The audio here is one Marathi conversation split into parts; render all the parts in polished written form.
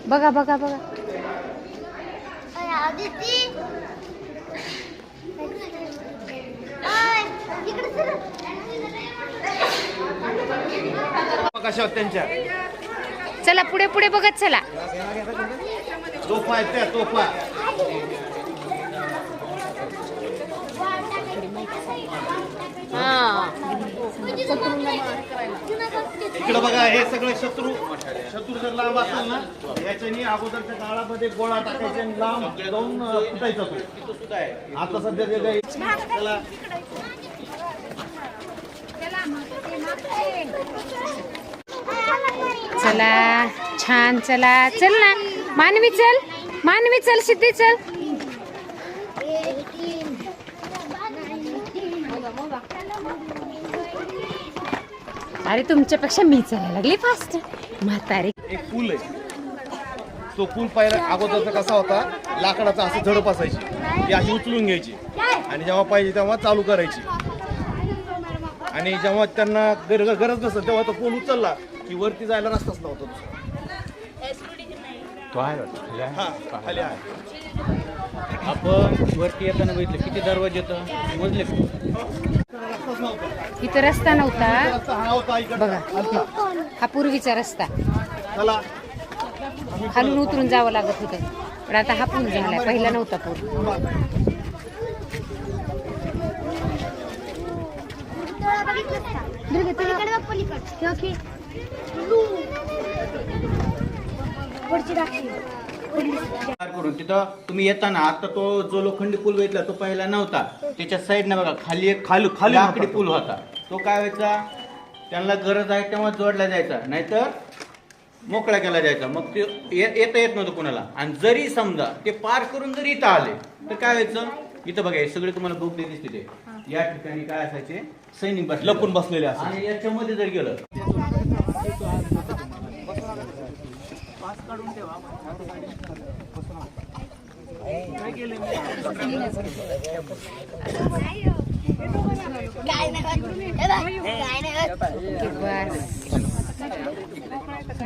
बघा बघा बघा. कशा त्यांच्या चला पुढे पुढे बघत चला. तोफा आहेत त्या तोफा. इकडं बघा हे सगळे शत्रू जर लांब असेल ना याच्यानी अगोदरच्या काळामध्ये गोळा टाकायचे आणि लांब जाऊन फुटायचा तो. आता सध्या जे काही त्याला चला छान. चला चल ना मानवी चल. मानवी चल. सिद्धी चल. अरे तुमच्यापेक्षा मी चालायला लागली फास्ट म्हातारी. एक पूल आहे. तो पूल पहिला अगोदरचा कसा होता लाकडाचा असं झडप असायची ती अशी उचलून घ्यायची आणि जेव्हा पाहिजे तेव्हा चालू करायची आणि जेव्हा त्यांना गरज नसत तेव्हा तो पूल उचलला की वरती जायला रस्ताच नव्हता. तो आहे हा खाली आहे. आपण वरती येताना बघितलं किती दरवाजे येतं मोजले. रस्ताच नव्हता. इथं रस्ता नव्हता. रस्ता हा होता इकडचा. बघा हा पूर्वीचा रस्ता. चला खालून उतरून जावं लागत होतं पण आता हा पूल झालाय. पहिला नव्हता पूल. करून तिथं तुम्ही येताना आता तो जो लोखंडी पूल बघितला तो पहिला नव्हता. त्याच्या साईडने बघा खाली एक खाली लाकडी पूल होता. तो काय व्हायचा त्यांना गरज आहे तेव्हा जोडला जायचा नाहीतर मोकळा केला जायचा. मग ते येता येत नव्हतं कोणाला. आणि जरी समजा ते पार करून जरी इथं आले तर काय व्हायचं इथं बघा हे सगळे तुम्हाला बोगदे दिसते ते या ठिकाणी काय असायचे सैनिक लपून बसलेले असतात. आणि याच्यामध्ये जर गेलं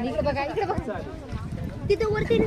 इकडे बघा. इकडे बघा. तिथे वरती